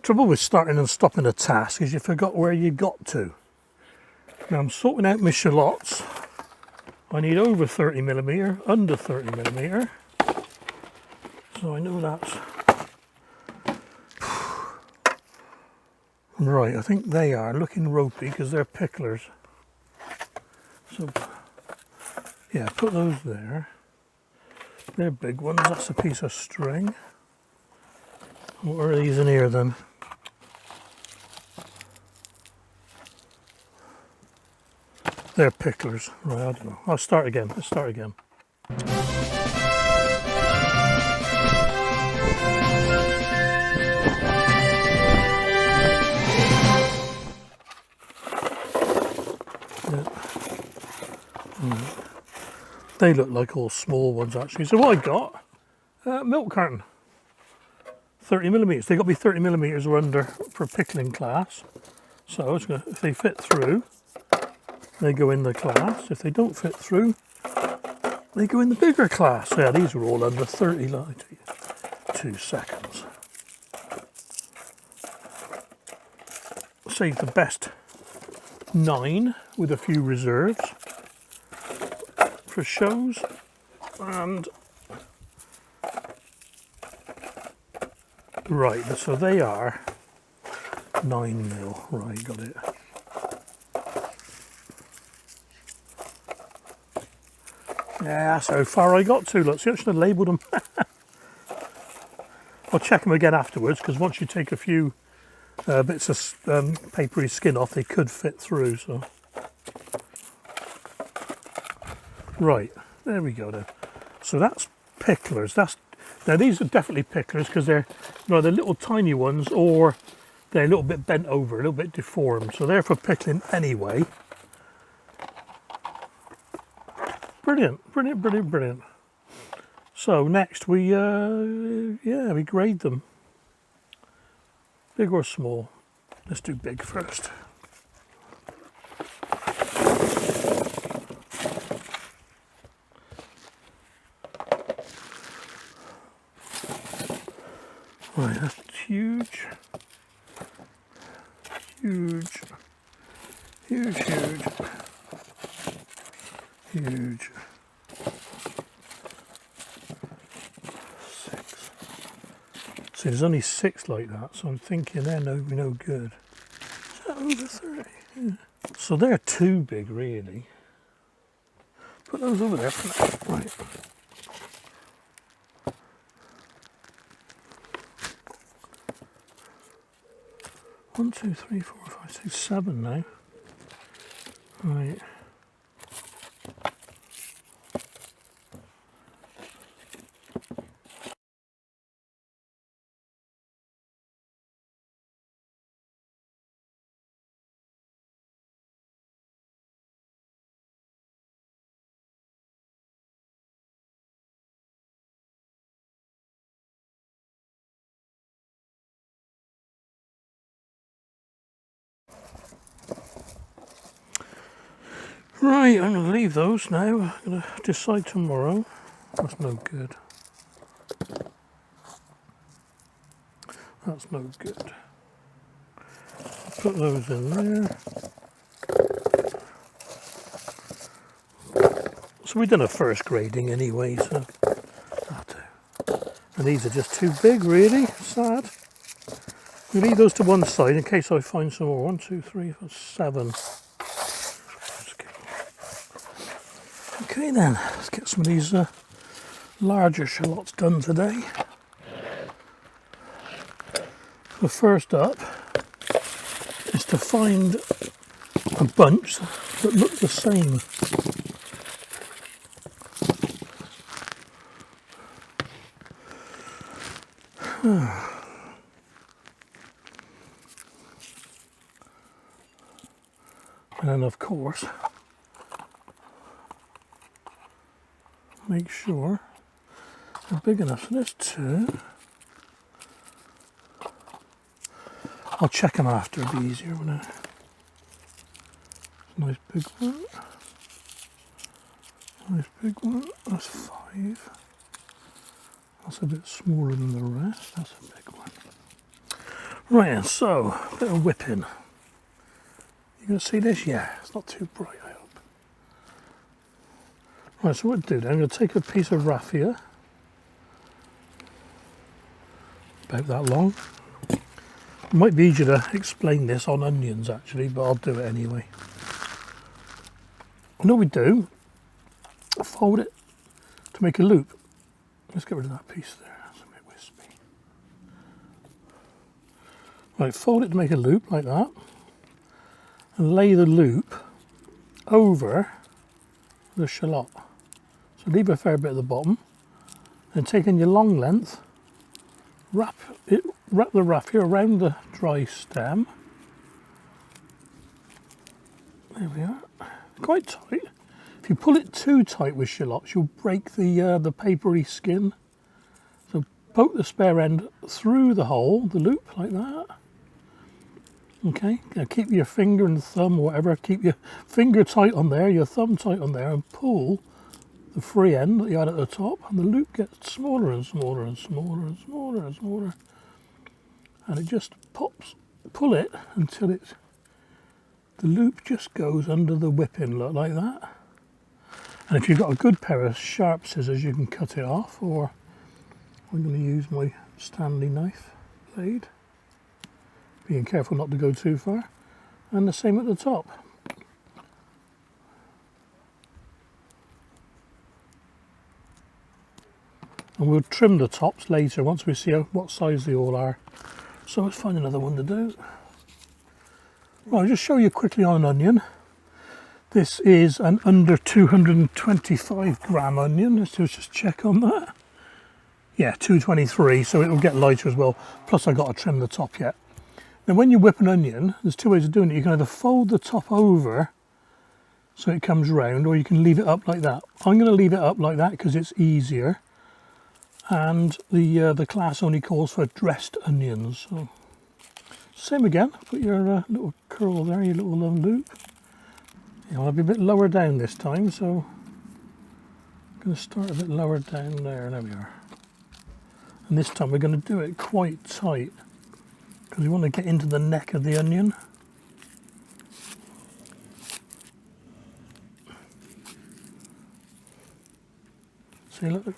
Trouble with starting and stopping a task is you forgot where you got to. Now I'm sorting out my shallots. I need over 30mm, under 30mm. So I know that's... Right, I think they are looking ropey because they're picklers. So, yeah, put those there. They're big ones, that's a piece of string. What are these in here then? They're picklers. Right, I don't know. I'll start again. Let's start again. They look like all small ones actually. So what I got, milk carton, 30mm. They got to be 30mm or under for pickling class. So if they fit through, they go in the class. If they don't fit through, they go in the bigger class. Yeah, these are all under 30. Like 2 seconds. Save the best 9 with a few reserves for shows, and right, so they are 9mm. Right, got it. Yeah, that's how far I got to. Look, see, I should have labelled them. I'll check them again afterwards, because once you take a few bits of papery skin off, they could fit through. So, right, there we go then. So that's picklers. Now these are definitely picklers because they're either little tiny ones or they're a little bit bent over, a little bit deformed. So they're for pickling anyway. Brilliant, brilliant, brilliant, brilliant. So next we grade them. Big or small? Let's do big first. Right, that's huge. Huge. Huge, huge. Huge. 6. So there's only 6 like that, so I'm thinking they're no good. Is that over 30? Yeah. So they're too big, really. Put those over there for now. Right. One, 2, 3, 4, 5, 6, 7 now. Right. Right, I'm going to leave those now. I'm going to decide tomorrow. That's no good. That's no good. Put those in there. So we've done a first grading anyway, so that'll do. And these are just too big, really. Sad. We leave those to one side in case I find some more. 1, 2, 3, 4, 7. Okay then, let's get some of these larger shallots done today. The first up is to find a bunch that look the same. And then of course, make sure they're big enough. So there's 2. I'll check them after, it'll be easier, won't it? Nice big one. Nice big one. That's 5. That's a bit smaller than the rest. That's a big one. Right, and so, a bit of whipping. You going to see this? Yeah, it's not too bright, I hope. Right, so what to do then, I'm going to take a piece of raffia, about that long. It might be easier to explain this on onions actually, but I'll do it anyway. And what we do, fold it to make a loop. Let's get rid of that piece there, that's a bit wispy. Right, fold it to make a loop like that, and lay the loop over the shallot. So leave a fair bit at the bottom, then taking your long length, wrap the raffia around the dry stem. There we are. Quite tight. If you pull it too tight with shallots, you'll break the papery skin. So poke the spare end through the hole, the loop, like that. Okay, now keep your finger and thumb, or whatever, keep your finger tight on there, your thumb tight on there, and pull the free end that you had at the top, and the loop gets smaller and smaller and smaller and smaller and smaller. And it just pops, pull it until the loop just goes under the whipping, look, like that. And if you've got a good pair of sharp scissors, you can cut it off, or I'm going to use my Stanley knife blade. Being careful not to go too far. And the same at the top. And we'll trim the tops later once we see what size they all are. So let's find another one to do. Well, I'll just show you quickly on an onion. This is an under 225 gram onion. Let's just check on that. Yeah, 223, so it'll get lighter as well. Plus I've got to trim the top yet. Now when you whip an onion, there's two ways of doing it. You can either fold the top over so it comes round, or you can leave it up like that. I'm going to leave it up like that because it's easier. And the class only calls for dressed onions. So same again, put your little curl there, your little loop. You want to be a bit lower down this time, so I'm going to start a bit lower down there. There we are. And this time we're going to do it quite tight because we want to get into the neck of the onion. See, look.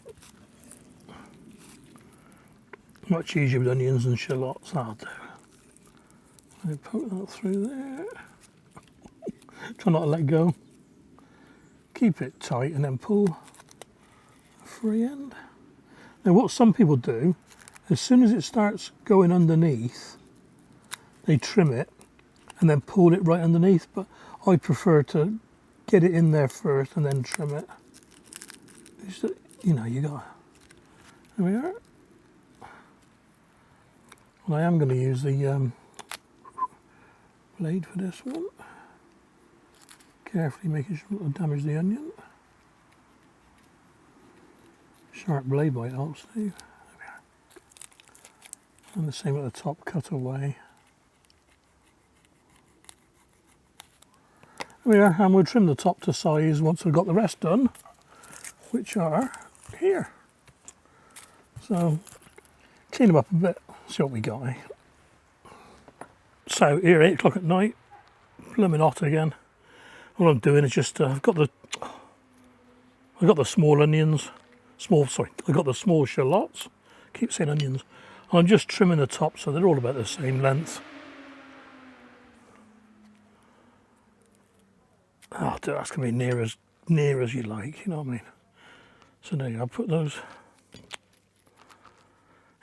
Much easier with onions and shallots, that'll do. Let me poke that through there. Try not to let go. Keep it tight and then pull the free end. Now what some people do, as soon as it starts going underneath, they trim it and then pull it right underneath, but I prefer to get it in there first and then trim it. Just, you know, you got, there we are. Well, I am going to use the blade for this one. Carefully making sure not to damage the onion. Sharp blade might help, Steve. There we are. And the same at the top, cut away. There we are, and we'll trim the top to size once we've got the rest done, which are here. So, clean them up a bit, see what we got, eh? So, here, 8 o'clock at night, blooming hot again. All I'm doing is just, I've got the small onions, I've got the small shallots, keep saying onions. I'm just trimming the top so they're all about the same length. Oh, that's going to be near as you like, you know what I mean? So there you go, I'll put those.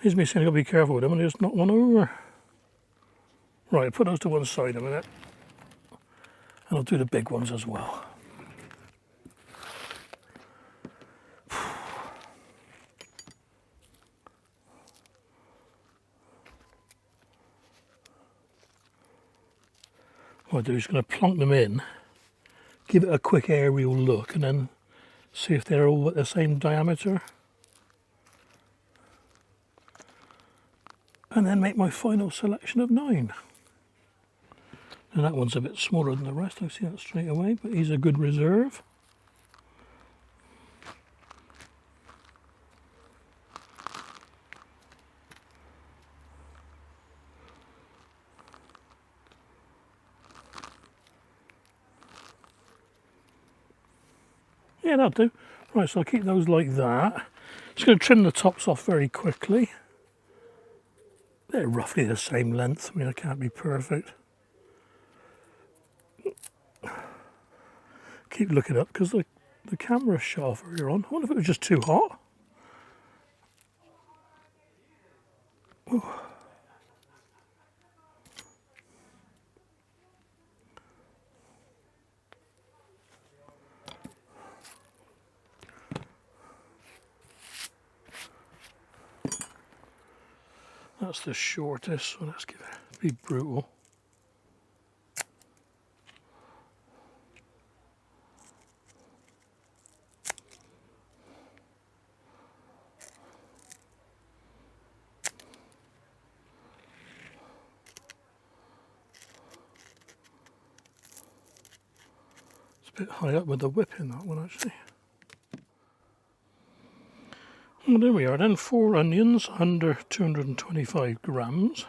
Here's me saying I've got to be careful with them and just knock one over. Right, put those to one side a minute. And I'll do the big ones as well. What I do is going to plonk them in, give it a quick aerial look, and then see if they're all at the same diameter. And then make my final selection of 9. And that one's a bit smaller than the rest, I see that straight away, but he's a good reserve. Yeah, that'll do. Right, so I'll keep those like that. Just going to trim the tops off very quickly. They're roughly the same length. I mean, I can't be perfect. Keep looking up because the camera shut off earlier on. I wonder if it was just too hot. Ooh. That's the shortest, so let's give it be brutal. It's a bit high up with the whip in that one actually. Well, there we are then, 4 onions under 225 grams.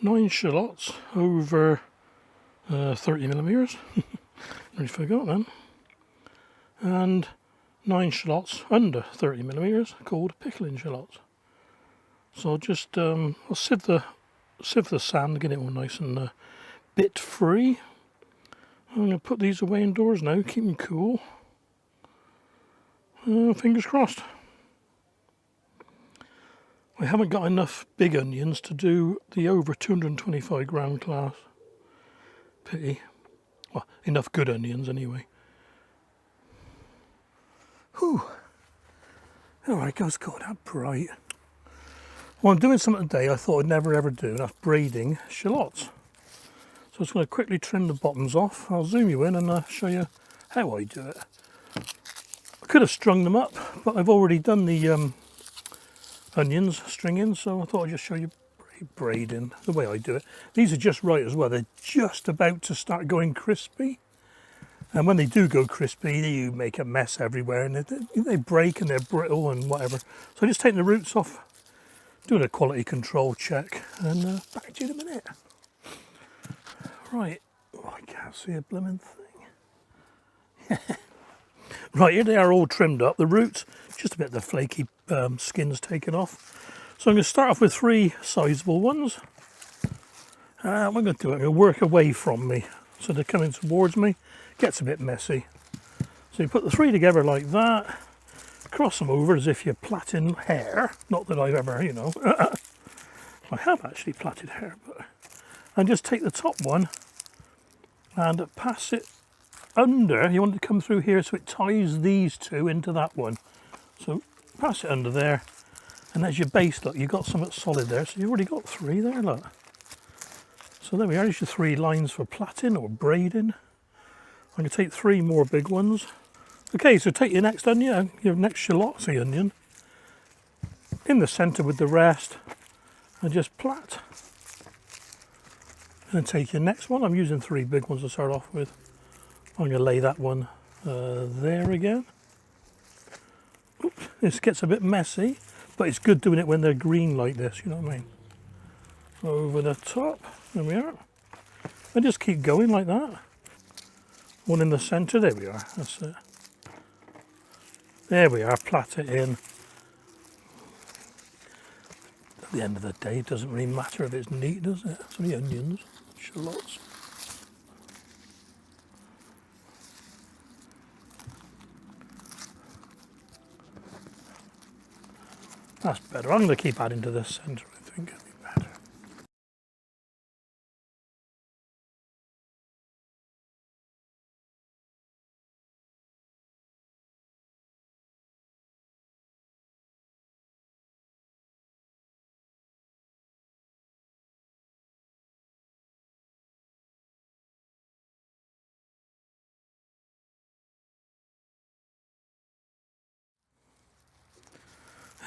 9 shallots over 30 millimeters. Nearly forgot then. And 9 shallots under 30 millimeters called pickling shallots. So I'll just I'll sieve the sand, get it all nice and bit free. I'm going to put these away indoors now, keep them cool. Fingers crossed. I haven't got enough big onions to do the over 225 gram class. Pity. Well, enough good onions anyway. Whew. Alright guys, got that bright. Well, I'm doing something today I thought I'd never ever do, and that's braiding shallots. So I'm just going to quickly trim the bottoms off. I'll zoom you in and show you how I do it. I could have strung them up, but I've already done the onions stringing, so I thought I'd just show you braiding, the way I do it. These are just right as well. They're just about to start going crispy. And when they do go crispy, you make a mess everywhere, and they break and they're brittle and whatever. So I just take the roots off, doing a quality control check, and back to you in a minute. Right, oh, I can't see a blooming thing. Right, here they are all trimmed up. The roots, just a bit of the flaky skins taken off. So I'm going to start off with 3 sizable ones. What I'm going to do, I'm going to work away from me. So they're coming towards me. Gets a bit messy. So you put the 3 together like that. Cross them over as if you're plaiting hair. Not that I've ever, you know. I have actually plaited hair, but... And just take the top one and pass it under. You want it to come through here so it ties these 2 into that one. So pass it under there, and as your base, look, you've got something solid there. So you've already got 3 there, look. So there we are, there's your 3 lines for plaiting or braiding. I'm going to take 3 more big ones. Okay, so take your next onion, your next shallot, say onion, in the centre with the rest, and just plait. And then take your next one. I'm using 3 big ones to start off with. I'm going to lay that one there again. Oops, this gets a bit messy, but it's good doing it when they're green like this, you know what I mean? Over the top, there we are. And just keep going like that. One in the centre, there we are, that's it. There we are, plait it in. At the end of the day, it doesn't really matter if it's neat, does it? It's only onions, shallots. That's better. I'm going to keep adding to the centre, I think it'll be better.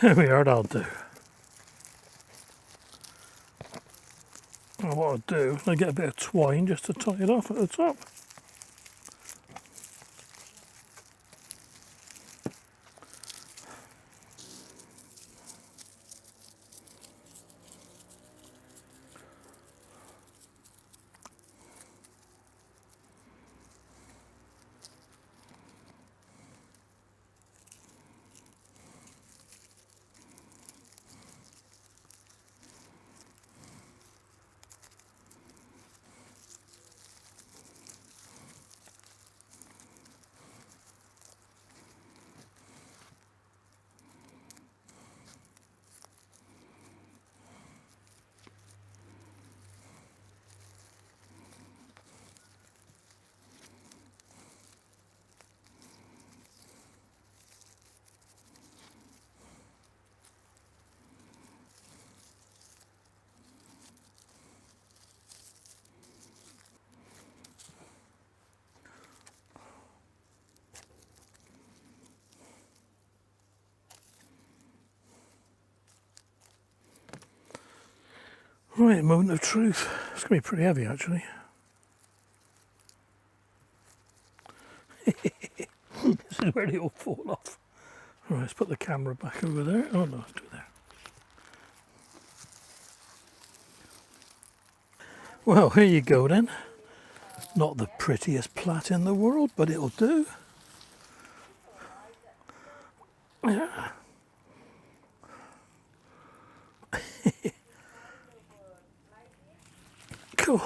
There we are, that'll do. Now what I'll do is I'll get a bit of twine just to tie it off at the top. Right, moment of truth. It's going to be pretty heavy actually. This is where they all fall off. Right, let's put the camera back over there. Oh no, let's do it there. Well, here you go then. Not the prettiest plait in the world, but it'll do. Yeah. Cool.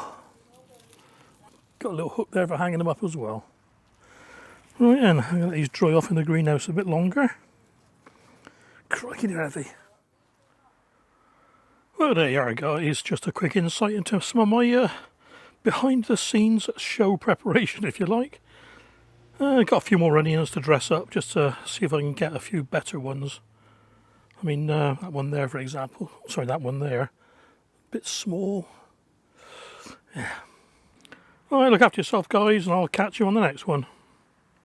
Got a little hook there for hanging them up as well. Right then, I'm going to let these dry off in the greenhouse a bit longer. Crikey, they're heavy. Well, there you are, guys. Just a quick insight into some of my behind the scenes show preparation, if you like. Got a few more onions to dress up, just to see if I can get a few better ones. I mean, that one there, for example. Sorry, that one there. A bit small. Yeah. Alright, look after yourself, guys, and I'll catch you on the next one.